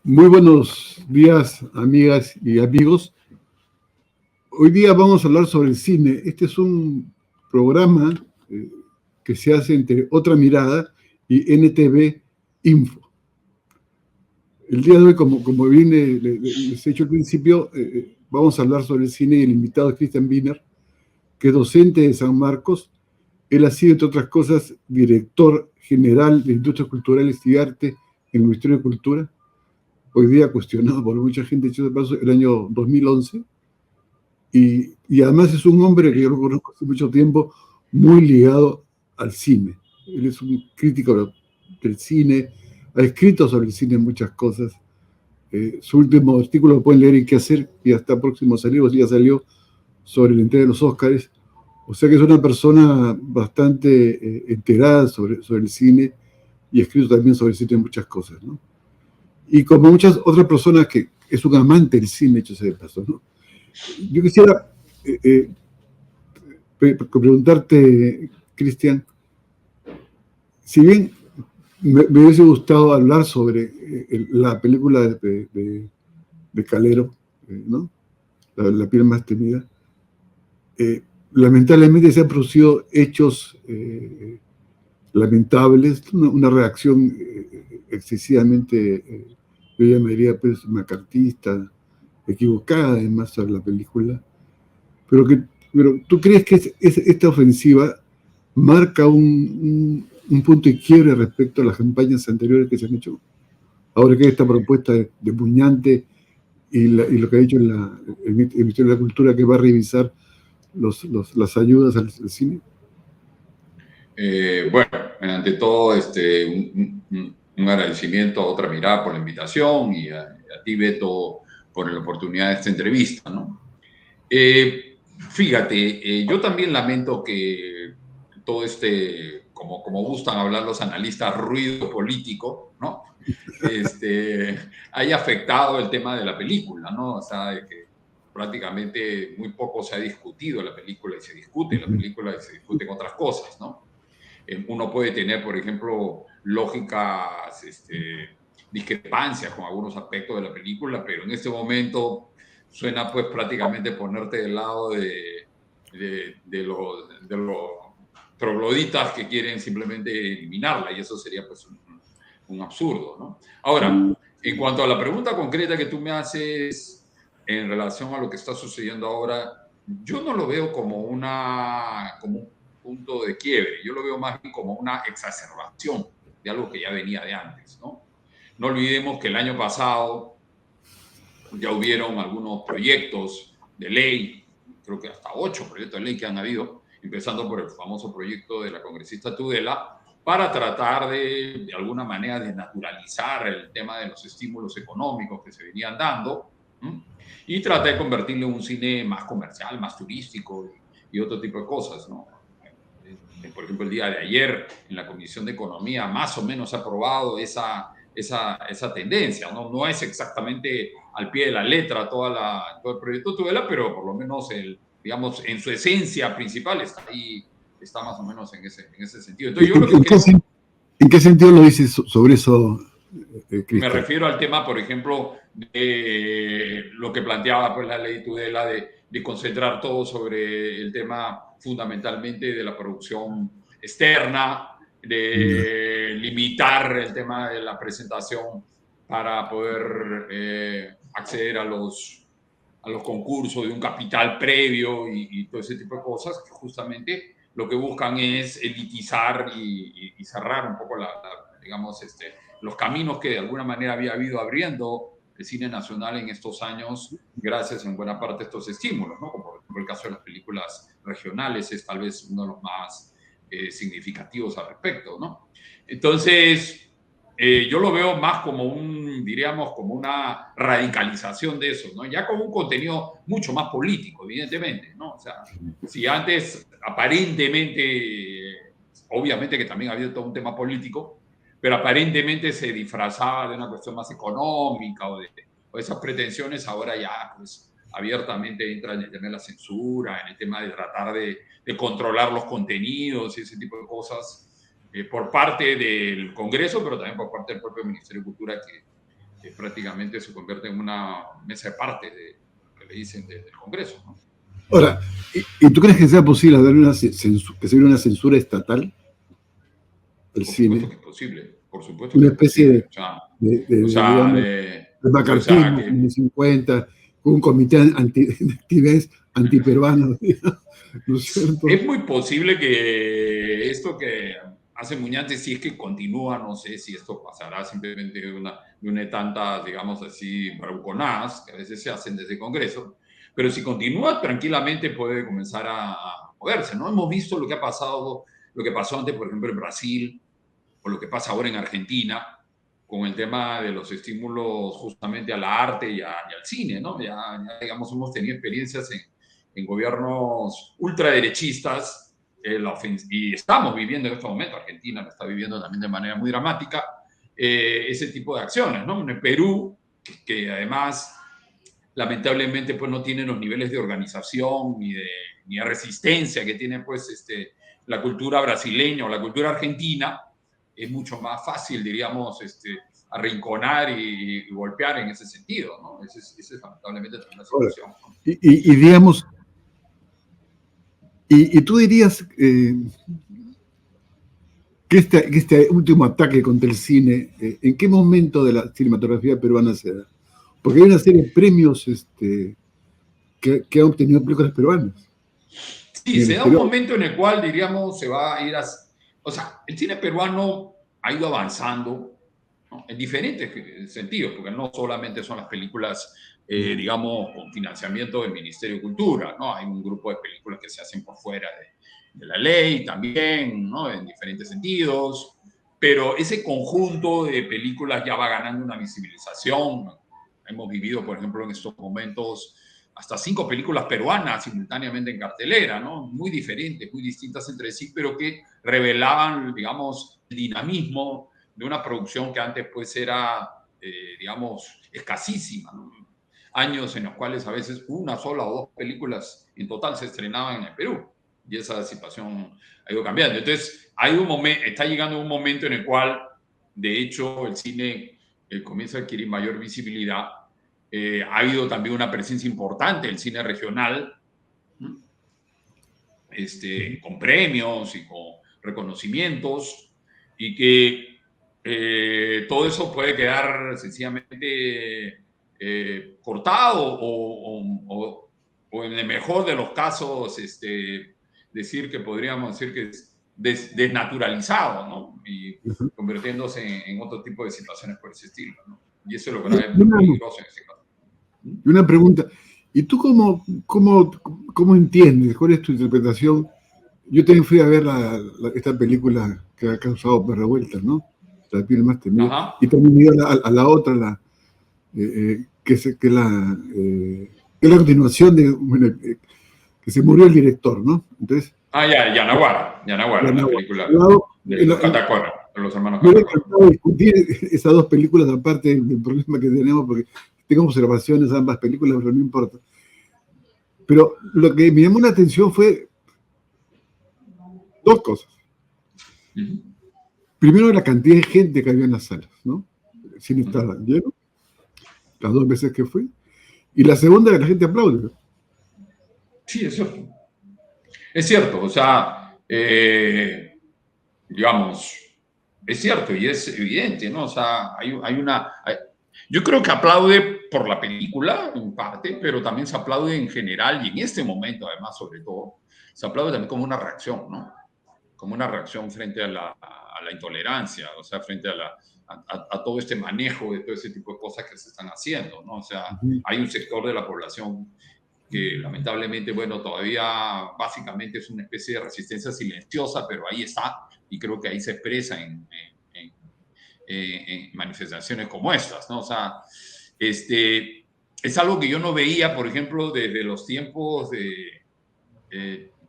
Muy buenos días, amigas y amigos. Hoy día vamos a hablar sobre el cine. Este es un programa que se hace entre Otra Mirada y NTV Info. El día de hoy, como bien les he dicho al principio, vamos a hablar sobre el cine y el invitado es Christian Wiener, que es docente de San Marcos. Él ha sido, entre otras cosas, director general de Industrias Culturales y Arte en el Ministerio de Cultura. Hoy día cuestionado por mucha gente, hecho de paso, el año 2011. Y además es un hombre que yo lo conozco hace mucho tiempo, muy ligado al cine. Él es un crítico del cine, ha escrito sobre el cine muchas cosas. Su último artículo lo pueden leer en Qué Hacer, y ya está próximo a salir, o ya salió, sobre la entrega de los Óscares. O sea que es una persona bastante enterada sobre el cine y ha escrito también sobre el cine muchas cosas, ¿no? Y como muchas otras personas que es un amante del cine, hecho sea de paso, ¿no? Yo quisiera preguntarte, Cristian, si bien me hubiese gustado hablar sobre la película de Calero, ¿no? La piel más temida, lamentablemente se han producido hechos lamentables, una reacción excesivamente, yo llamaría pues macartista, equivocada además sobre la película, pero ¿tú crees que esta ofensiva marca un punto de quiebre respecto a las campañas anteriores que se han hecho? Ahora que hay esta propuesta de Puñante y lo que ha dicho el Ministerio de la Cultura, que va a revisar las ayudas al cine. Bueno, ante todo, un agradecimiento a Otra Mirada por la invitación y a ti, Beto, por la oportunidad de esta entrevista, ¿no? Fíjate, yo también lamento que todo como gustan hablar los analistas, ruido político, ¿no? Haya afectado el tema de la película, ¿no? O sea, de que prácticamente muy poco se ha discutido la película y se discute la película y se discuten otras cosas, ¿no? Uno puede tener, por ejemplo, lógicas discrepancias con algunos aspectos de la película, pero en este momento suena pues prácticamente ponerte del lado de los trogloditas que quieren simplemente eliminarla, y eso sería pues un absurdo, ¿no? Ahora, en cuanto a la pregunta concreta que tú me haces en relación a lo que está sucediendo ahora, yo no lo veo como un punto de quiebre, yo lo veo más bien como una exacerbación de algo que ya venía de antes, ¿no? No olvidemos que el año pasado ya hubieron algunos proyectos de ley, creo que hasta 8 proyectos de ley que han habido, empezando por el famoso proyecto de la congresista Tudela, para tratar de alguna manera de naturalizar el tema de los estímulos económicos que se venían dando, ¿m? Y tratar de convertirlo en un cine más comercial, más turístico y otro tipo de cosas, ¿no? Por ejemplo, el día de ayer en la Comisión de Economía más o menos ha aprobado esa tendencia, ¿no? No es exactamente al pie de la letra todo el proyecto Tudela, pero por lo menos, digamos, en su esencia principal está ahí, está más o menos en ese sentido. Entonces yo lo que creo... ¿En qué sentido lo dices sobre eso, Me Cristian? refiero al tema, por ejemplo, de lo que planteaba pues, la ley Tudela de concentrar todo sobre el tema fundamentalmente de la producción externa, de limitar el tema de la presentación para poder acceder a los concursos de un capital previo y todo ese tipo de cosas que justamente lo que buscan es elitizar y cerrar un poco digamos, los caminos que de alguna manera había habido abriendo el cine nacional en estos años, gracias en buena parte a estos estímulos, ¿no? Como por ejemplo el caso de las películas regionales es tal vez uno de los más significativos al respecto, ¿no? Entonces, yo lo veo más como diríamos, como una radicalización de eso, ¿no? Ya como un contenido mucho más político, evidentemente, ¿no? O sea, si antes aparentemente, obviamente que también había todo un tema político, pero aparentemente se disfrazaba de una cuestión más económica o esas pretensiones, ahora ya pues abiertamente entran en el tema de la censura, en el tema de tratar de controlar los contenidos y ese tipo de cosas por parte del Congreso, pero también por parte del propio Ministerio de Cultura, que prácticamente se convierte en una mesa de parte que le dicen del Congreso, ¿no? Ahora, ¿y tú crees que sea posible haber que se hubiera una censura estatal del Por supuesto cine? que es posible, por supuesto que Una es especie posible. de, digamos, de O sea, macartismo, como en los 50, con un comité activés antiperuano, digamos, ¿no es cierto? es muy posible que esto que hace Muñante, si es que continúa, no sé si esto pasará simplemente de una tanta, digamos así, bravuconadas, que a veces se hacen desde el Congreso, pero si continúa, tranquilamente puede comenzar a moverse, ¿no? Hemos visto lo que ha pasado, lo que pasó antes, por ejemplo, en Brasil, o lo que pasa ahora en Argentina, con el tema de los estímulos justamente a la arte y al cine, ¿no? Ya, digamos, hemos tenido experiencias en gobiernos ultraderechistas y estamos viviendo en este momento, Argentina lo está viviendo también de manera muy dramática, ese tipo de acciones, ¿no? En Perú, que además lamentablemente pues no tienen los niveles de organización ni de resistencia que tiene pues la cultura brasileña o la cultura argentina, es mucho más fácil, diríamos, arrinconar y golpear en ese sentido, ¿no? Esa es lamentablemente también la Ahora, situación, ¿no? y digamos, y tú dirías que este último ataque contra el cine, ¿en qué momento de la cinematografía peruana se da? Porque hay una serie de premios que han obtenido películas peruanas Sí, en el se da un exterior. momento en el cual, diríamos, se va a ir a... O sea, el cine peruano ha ido avanzando, ¿no? En diferentes sentidos, porque no solamente son las películas, digamos, con financiamiento del Ministerio de Cultura, ¿no? Hay un grupo de películas que se hacen por fuera de la ley también, ¿no? En diferentes sentidos, pero ese conjunto de películas ya va ganando una visibilización. Hemos vivido, por ejemplo, en estos momentos hasta 5 películas peruanas simultáneamente en cartelera, ¿no? Muy diferentes, muy distintas entre sí, pero que revelaban, digamos, el dinamismo de una producción que antes pues era, digamos, escasísima, ¿no? Años en los cuales a veces una sola o dos películas en total se estrenaban en el Perú, y esa situación ha ido cambiando. Entonces, está llegando un momento en el cual, de hecho, el cine comienza a adquirir mayor visibilidad. Ha habido también una presencia importante del cine regional, con premios y con reconocimientos, y que todo eso puede quedar sencillamente cortado o en el mejor de los casos decir que podríamos decir que es desnaturalizado, ¿no? Y convirtiéndose en otro tipo de situaciones por ese estilo, ¿no? Y eso es lo grave, Y lo peligroso en ese caso. una pregunta, ¿y tú cómo entiendes? ¿Cuál es tu interpretación? Yo también fui a ver esta película que ha causado revueltas, ¿no? La piel más temida. Ajá. Y también vi a la otra, que es la continuación bueno, que se murió el director, ¿no? Entonces, Ya, Yanaguara, la película de los me Catacora, de los hermanos hubiera Catacora. encantado discutir esas dos películas, aparte del problema que tenemos, porque tengo observaciones de ambas películas, pero no importa. Pero lo que me llamó la atención fue dos cosas. Primero, la cantidad de gente que había en las salas, ¿no? El cine estaba lleno, las dos veces que fui. Y la segunda, que la gente aplaude. Sí, es cierto. Es cierto, o sea, digamos, es cierto y es evidente, ¿no? O sea, yo creo que aplaude por la película, en parte, pero también se aplaude en general y en este momento, además, sobre todo, se aplaude también como una reacción, ¿no? Como una reacción frente a la intolerancia, o sea, frente a todo este manejo de todo ese tipo de cosas que se están haciendo, ¿no? O sea, hay un sector de la población que lamentablemente, bueno, todavía básicamente es una especie de resistencia silenciosa, pero ahí está, y creo que ahí se expresa en manifestaciones como estas, ¿no? O sea, es algo que yo no veía, por ejemplo, desde los tiempos de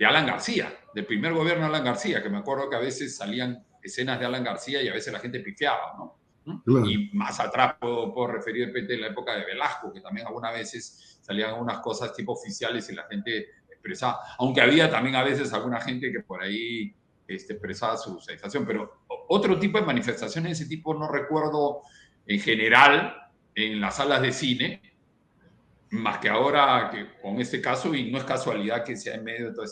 Alan García, del primer gobierno de Alan García, que me acuerdo que a veces salían escenas de Alan García y a veces la gente pifiaba, ¿no? Claro. Y más atrás puedo referir de la época de Velasco, que también algunas veces salían unas cosas tipo oficiales y la gente expresaba, aunque había también a veces alguna gente que por ahí expresaba su satisfacción, pero otro tipo de manifestaciones de ese tipo no recuerdo en general, en las salas de cine, más que ahora que con este caso, y no es casualidad que sea en medio de toda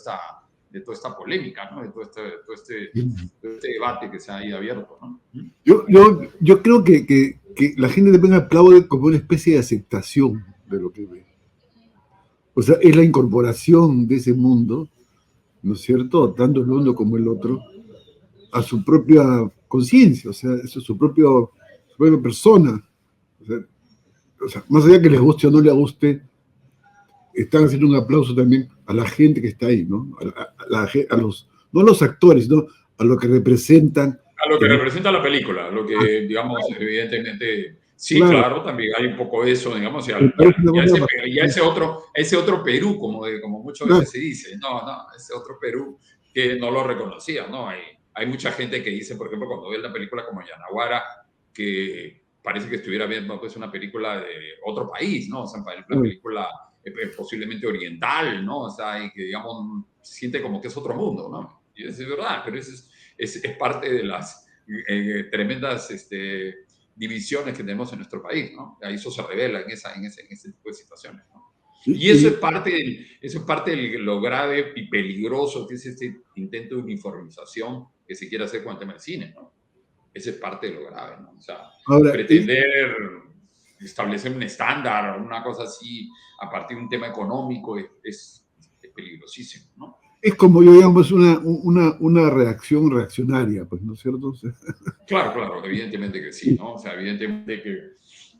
esta polémica, ¿no? De todo este debate que se ha ido abierto, ¿no? Yo creo que la gente también aplaude como una especie de aceptación de lo que ve. O sea, es la incorporación de ese mundo, ¿no es cierto? Tanto el uno como el otro, a su propia conciencia, o sea, su propia persona. O sea, más allá que les guste o no les guste, están haciendo un aplauso también a la gente que está ahí, ¿no? A los, no a los actores, ¿no? A lo que representan. A lo que representa la película, lo que, digamos, evidentemente, sí, Claro, claro, también hay un poco de eso, digamos, me parece una cosa ese otro Perú, como muchas claro, veces se dice, no, ese otro Perú que no lo reconocía, ¿no? Hay mucha gente que dice, por ejemplo, cuando ve la película como Yanaguara, que parece que estuviera viendo pues, una película de otro país, ¿no? O sea, una película posiblemente oriental, ¿no? O sea, y que, digamos, siente como que es otro mundo, ¿no? Y es verdad, pero es parte de las tremendas divisiones que tenemos en nuestro país, ¿no? Ahí eso se revela en ese tipo de situaciones, ¿no? Y eso es parte de lo grave y peligroso que es este intento de uniformización que se quiere hacer con el tema del cine, ¿no? Esa es parte de lo grave, ¿no? O sea, ahora, pretender establecer un estándar o una cosa así a partir de un tema económico es peligrosísimo, ¿no? es como yo digamos una reacción reaccionaria, pues, ¿no es cierto? O sea, Claro, evidentemente que sí, ¿no? O sea, evidentemente que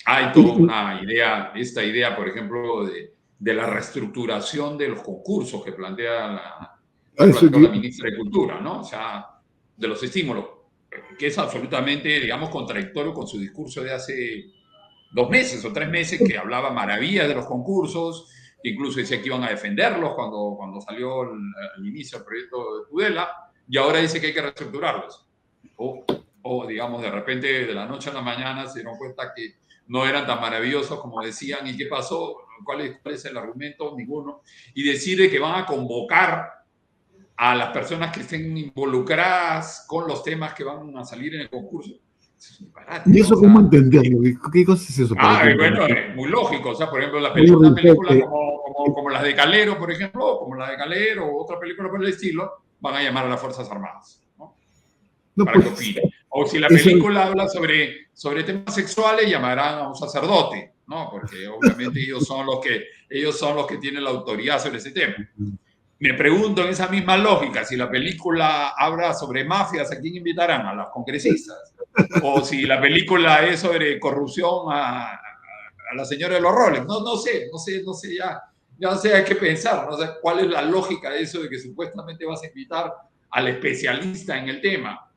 hay toda una idea, esta idea, por ejemplo, de la reestructuración de los concursos que que eso planteó la ministra de Cultura, ¿no? O sea, de los estímulos, que es absolutamente, digamos, contradictorio con su discurso de hace 2 meses o 3 meses, que hablaba maravillas de los concursos, que incluso decía que iban a defenderlos cuando salió al inicio el proyecto de Tudela, y ahora dice que hay que reestructurarlos. O, digamos, de repente, de la noche a la mañana, se dieron cuenta que no eran tan maravillosos como decían. ¿Y qué pasó? ¿Cuál es el argumento? Ninguno. Y decide que van a convocar a las personas que estén involucradas con los temas que van a salir en el concurso. Eso es un disparate, ¿Y ¿no? eso O cómo sea, entenderlo? ¿Qué cosa es eso para ti? bueno, es muy lógico. O sea, por ejemplo, una película Porque, como las de Calero, por ejemplo, como la de Calero, o otra película por el estilo, van a llamar a las Fuerzas Armadas, ¿no? no, Para que pues, opine. O si la eso, película habla sobre temas sexuales, llamarán a un sacerdote, ¿no? Porque obviamente ellos son los que tienen la autoridad sobre ese tema. Me pregunto en esa misma lógica, si la película habla sobre mafias, ¿a quién invitarán? A los congresistas. O si la película es sobre corrupción, a la señora de los roles. No sé, ya no sé a qué pensar, no sé cuál es la lógica de eso de que supuestamente vas a invitar al especialista en el tema.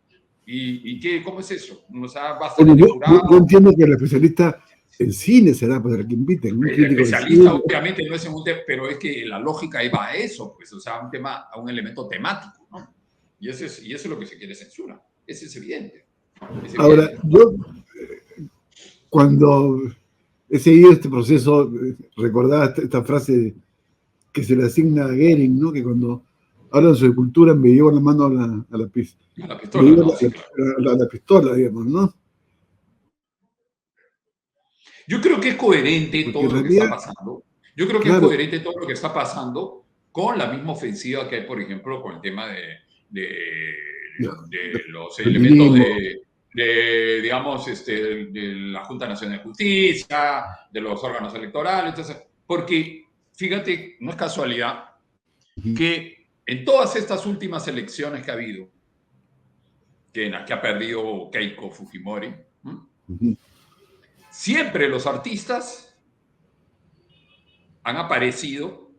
¿Cómo es eso? O sea, va a estar bueno, en el yo jurado. entiendo que el especialista en cine será para el que inviten, un El crítico de especialista cine. obviamente no es en un tema, pero es que la lógica iba a eso, pues, o sea, a un elemento temático, ¿no? Y eso es lo que se quiere censurar. Ese es evidente. Es Ahora, evidente. yo cuando he seguido este proceso, recordaba esta frase que se le asigna a Goering, ¿no? Que cuando hablan sobre cultura me llevo la mano a la pista. A la Me pistola, llevo ¿no? Sí, claro. la pistola, digamos, ¿no? Yo creo que es coherente Porque en todo lo que está realidad, pasando. Yo creo que es claro, coherente todo lo que está pasando con la misma ofensiva que hay, por ejemplo, con el tema de, ya, de los elementos feminismo, digamos, de la Junta Nacional de Justicia, de los órganos electorales, entonces, porque fíjate, no es casualidad que en todas estas últimas elecciones que ha habido, que en las que ha perdido Keiko Fujimori, siempre los artistas han aparecido,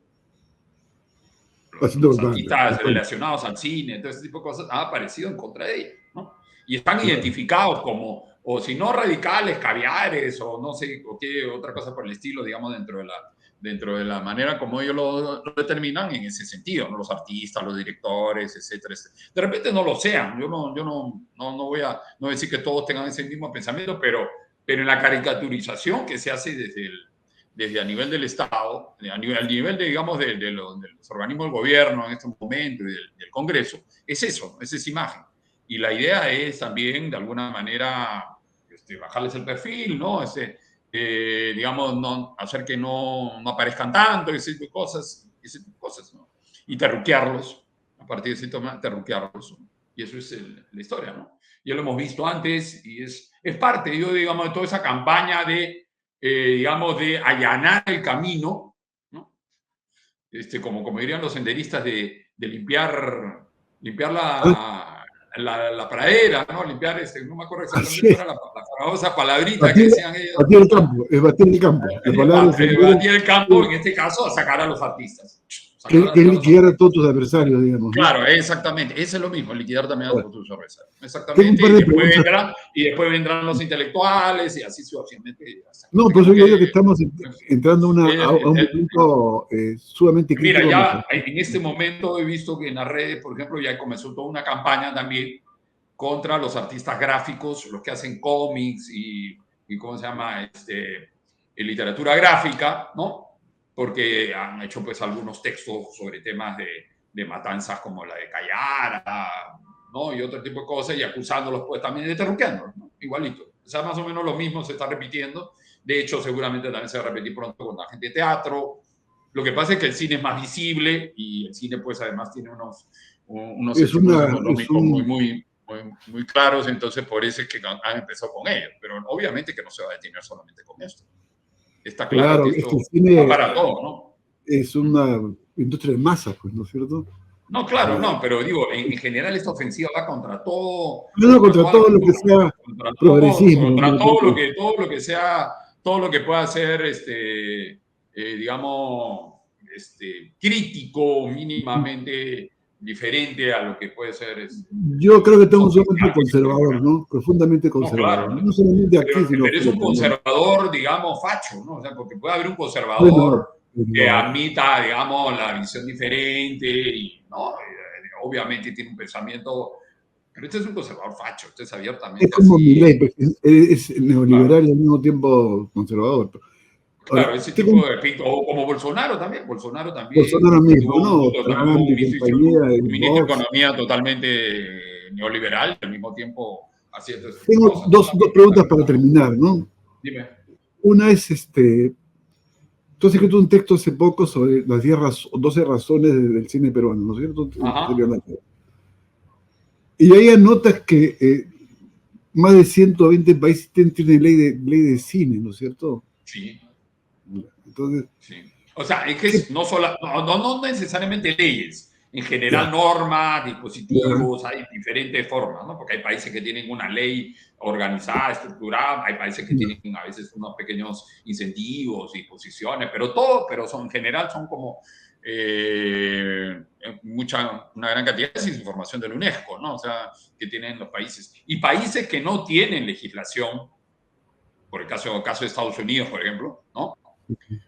haciendo los propaganda. artistas relacionados al cine, todo ese tipo de cosas, han aparecido en contra de ella, ¿no? Y están Claro. identificados como, o si no radicales, caviares, o no sé, o qué otra cosa por el estilo, digamos, dentro de la manera como ellos lo determinan en ese sentido, ¿no? Los artistas, los directores, etcétera, etcétera. De repente no lo sean, yo no voy a decir que todos tengan ese mismo pensamiento, pero en la caricaturización que se hace desde a nivel del Estado, al nivel de, digamos, de los organismos del gobierno en este momento y del Congreso, es eso, es esa imagen. Y la idea es también, de alguna manera, bajarles el perfil, ¿no? digamos, hacer que no aparezcan tanto, ese tipo de cosas, ¿no? Y terruquearlos, a partir de ese tema, terruquearlos, ¿no? Y eso es la historia, ¿no? Ya lo hemos visto antes y es parte, yo, digamos, de toda esa campaña de, digamos, de allanar el camino, ¿no? Como dirían los senderistas, de limpiar la pradera, ¿no? Limpiar, no me acuerdo exactamente cuál era la famosa palabrita que decían ellos. Batir el campo, es batir el campo. La palabra batir el campo, en este caso, a sacar a los artistas. Que liquidar a todos tus adversarios, digamos, ¿no? Claro, exactamente. Ese es lo mismo, liquidar también a todos tus adversarios. Exactamente. Y después vendrán los intelectuales y así sucesivamente. No, por eso yo digo que estamos entrando a un punto sumamente crítico. Mira, ya en este momento he visto que en las redes, por ejemplo, ya comenzó toda una campaña también contra los artistas gráficos, los que hacen cómics y ¿cómo se llama? Literatura gráfica, ¿no? Porque han hecho pues algunos textos sobre temas de matanzas como la de Cayara, ¿no? Y otro tipo de cosas, y acusándolos pues también de terruqueándolos, ¿no? Igualito. O sea, más o menos lo mismo se está repitiendo. De hecho, seguramente también se va a repetir pronto con la gente de teatro. Lo que pasa es que el cine es más visible y el cine pues además tiene unos estímulos económicos muy claros, entonces por eso es que han empezado con ellos. Pero obviamente que no se va a detener solamente con esto. Está claro que esto va para todo, ¿no? Es una industria de masa, pues, ¿no es cierto? No, claro, no, pero digo, en general esta ofensiva va contra todo. No, contra todo lo que sea progresismo. Contra todo lo que sea, todo lo que pueda ser, digamos, crítico, mínimamente diferente a lo que puede ser. Yo creo que tengo un sumamente conservador, ¿no? Profundamente conservador. No, claro, no solamente aquí, pero, sino. Pero es un conservador, digamos, facho, ¿no? O sea, porque puede haber un conservador que admita, digamos, la visión diferente y, ¿no? Obviamente tiene un pensamiento. Pero este es un conservador facho, este es abiertamente. Es como Milei, es neoliberal y al mismo tiempo conservador. Claro, ese tipo de pinto, o como Bolsonaro también. Bolsonaro mismo, ¿no? Un ministro de Economía totalmente neoliberal, al mismo tiempo haciendo. Tengo cosas, dos preguntas para terminar, ¿no? Dime. Una es, tú has escrito un texto hace poco sobre las 12 razones del cine peruano, ¿no es cierto? Y ahí anotas que más de 120 países tienen ley de cine, ¿no es cierto? Sí. Entonces, sí. O sea, es que no necesariamente leyes, en general normas, dispositivos, hay diferentes formas, ¿no? Porque hay países que tienen una ley organizada, estructurada, hay países que tienen a veces unos pequeños incentivos, disposiciones, pero en general son como una gran cantidad de información de la UNESCO, ¿no? O sea, que tienen los países. Y países que no tienen legislación, por el caso de Estados Unidos, por ejemplo, ¿no?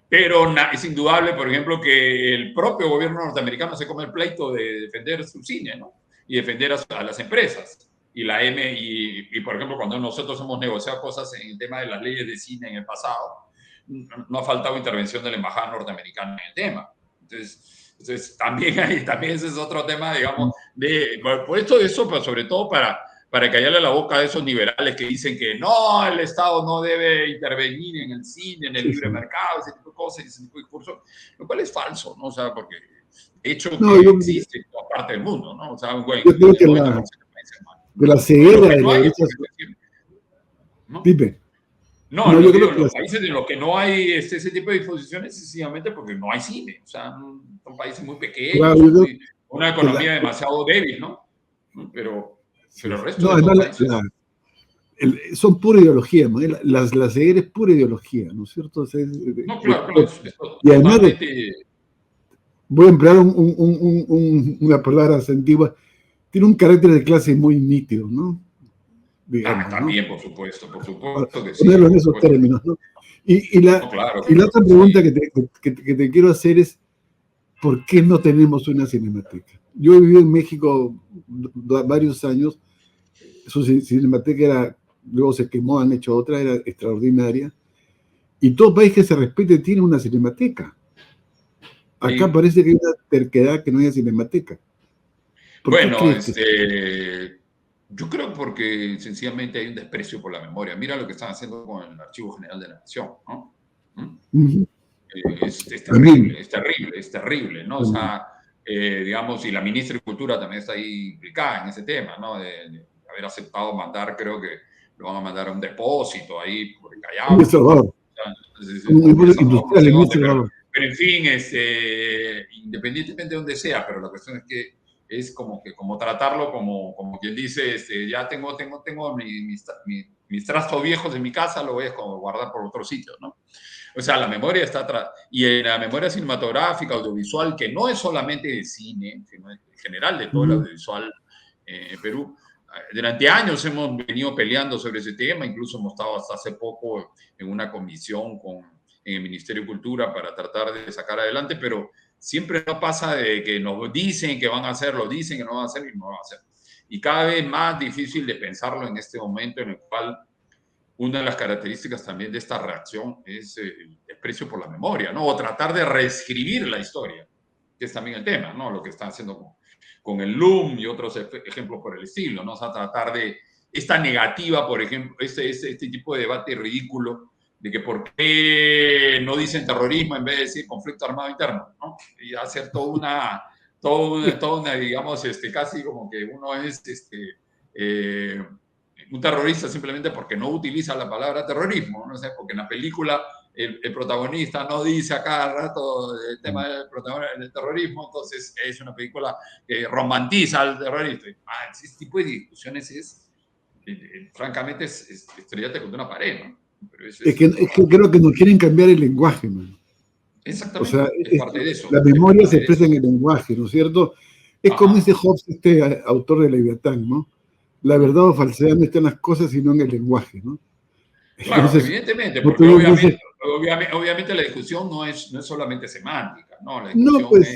Pero es indudable, por ejemplo, que el propio gobierno norteamericano se come el pleito de defender su cine, ¿no? Y defender a las empresas. Y, por ejemplo, cuando nosotros hemos negociado cosas en el tema de las leyes de cine en el pasado, no ha faltado intervención de la embajada norteamericana en el tema. Entonces también ese es otro tema, digamos, por esto de eso, pero sobre todo para callarle la boca a esos liberales que dicen que no, el Estado no debe intervenir en el cine, en el libre mercado, ese tipo de cosas, ese tipo de discursos, lo cual es falso, ¿no? O sea, porque de hecho existe en toda parte del mundo, ¿no? O sea, güey, yo creo que de la ceguera de la derecha. ¿No? Pipe. No, yo creo que los países en los que no hay ese tipo de disposiciones, sencillamente porque no hay cine. O sea, son países muy pequeños, claro, una economía demasiado débil, ¿no? Pero el resto de los países... son pura ideología, ¿no? La ceguera es pura ideología, ¿no es cierto? No, claro. Y además voy a emplear una palabra antigua, tiene un carácter de clase muy nítido, ¿no? Digamos, también, ¿no? por supuesto que sí. Ponerlo en esos términos, ¿no? Y la otra pregunta que te quiero hacer es, ¿por qué no tenemos una cinemateca? Yo he vivido en México varios años, su cinemateca luego se quemó, han hecho otra, era extraordinaria, y todo país que se respete tiene una cinemateca. Acá parece que hay una terquedad que no haya cinemateca. Bueno, Yo creo porque sencillamente hay un desprecio por la memoria. Mira lo que están haciendo con el Archivo General de la Nación, ¿no? Es También. terrible, es terrible, es terrible, ¿no? O También. sea, digamos, y la ministra de Cultura también está ahí implicada en ese tema, ¿no? De haber aceptado mandar, creo que lo van a mandar a un depósito ahí por el Callao. En El Salvador. Industrial en El Salvador. Pero en fin, independientemente de donde sea, pero la cuestión es que es como tratarlo como quien dice, ya tengo mis trastos viejos en mi casa, lo voy a guardar por otro sitio, ¿no? O sea, la memoria está atrás. Y en la memoria cinematográfica, audiovisual, que no es solamente de cine, sino en general de todo el audiovisual en Perú, durante años hemos venido peleando sobre ese tema, incluso hemos estado hasta hace poco en una comisión en el Ministerio de Cultura para tratar de sacar adelante, pero siempre no pasa de que nos dicen que van a hacer, lo dicen que no van a hacer y no van a hacer. Y cada vez más difícil de pensarlo en este momento en el cual una de las características también de esta reacción es el desprecio por la memoria, ¿no? O tratar de reescribir la historia, que es también el tema, ¿no? Lo que están haciendo con el LUM y otros ejemplos por el estilo, ¿no? O sea, tratar de esta negativa, por ejemplo, este tipo de debate ridículo de que por qué no dicen terrorismo en vez de decir conflicto armado interno, ¿no? Y hacer toda una digamos, casi como que uno es un terrorista simplemente porque no utiliza la palabra terrorismo, no sé, porque en la película el protagonista no dice a cada rato el tema del terrorismo, entonces es una película que romantiza al terrorista. Ese tipo de discusiones francamente, estrellarte contra una pared, ¿no? Pero es que creo que no quieren cambiar el lenguaje, man. Exactamente, o sea, es parte de eso. La memoria se expresa en el lenguaje, ¿no es cierto? Es como dice Hobbes, autor de Leviatán, ¿no? La verdad o falsedad no está en las cosas, sino en el lenguaje, ¿no? Claro, entonces, evidentemente, porque obviamente la discusión no es solamente semántica, ¿no? La discusión no, pues,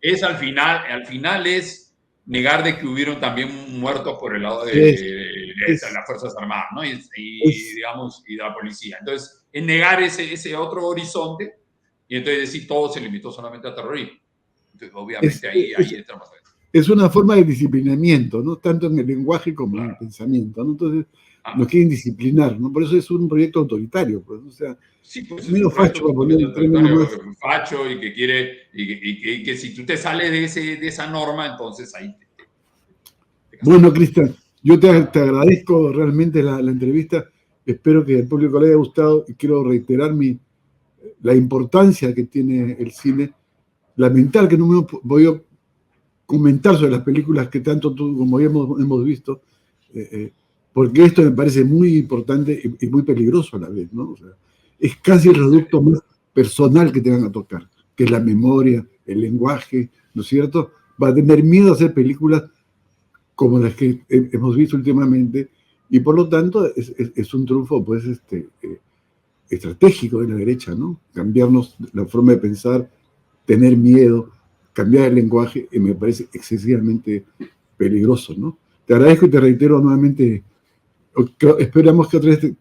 es al final es negar de que hubieron también muertos por el lado de las Fuerzas Armadas, ¿no? Digamos, y de la policía. Entonces, es negar ese otro horizonte y entonces decir todo se limitó solamente a terrorismo. Entonces, obviamente ahí entramos a eso. Es una forma de disciplinamiento, ¿no? Tanto en el lenguaje como en el pensamiento, ¿no? Entonces, nos quieren disciplinar, ¿no? Por eso es un proyecto autoritario, pues, o sea, sí, pues medio facho, para poner el término más. Facho y que quiere, y que si tú te sales de esa norma, entonces ahí Bueno, Cristian, yo te agradezco realmente la entrevista, espero que al público le haya gustado y quiero reiterar la importancia que tiene el cine. Lamentar que no me voy a comentar sobre las películas que tanto tú como yo hemos visto, porque esto me parece muy importante y muy peligroso a la vez, ¿no? O sea, es casi el reducto más personal que te van a tocar, que es la memoria, el lenguaje, ¿no es cierto? Va a tener miedo a hacer películas como las que hemos visto últimamente, y por lo tanto es un triunfo, pues, estratégico de la derecha, ¿no? Cambiarnos la forma de pensar, tener miedo, cambiar el lenguaje, me parece excesivamente peligroso, ¿no? Te agradezco y te reitero nuevamente. Esperamos que otra vez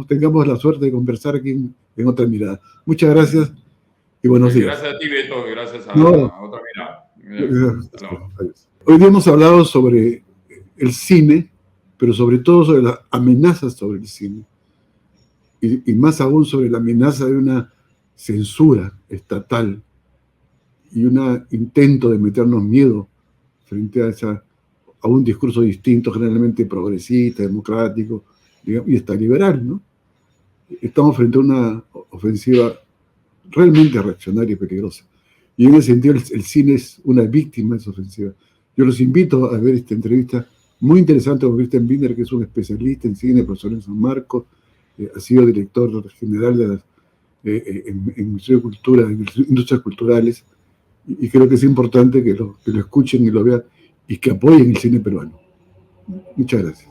tengamos la suerte de conversar aquí en Otra Mirada. Muchas gracias y buenos días. Gracias a ti, Beto, gracias a Otra Mirada. Hoy día hemos hablado sobre el cine, pero sobre todo sobre las amenazas sobre el cine, y más aún sobre la amenaza de una censura estatal y un intento de meternos miedo frente a un discurso distinto, generalmente progresista, democrático, digamos, y hasta liberal, ¿no? Estamos frente a una ofensiva realmente reaccionaria y peligrosa. Y en ese sentido el cine es una víctima de esa ofensiva. Yo los invito a ver esta entrevista muy interesante con Christian Binder, que es un especialista en cine, profesor en San Marcos, ha sido director general de en el Ministerio de Cultura, en Industrias Culturales, y creo que es importante que lo escuchen y lo vean y que apoyen el cine peruano. Muchas gracias.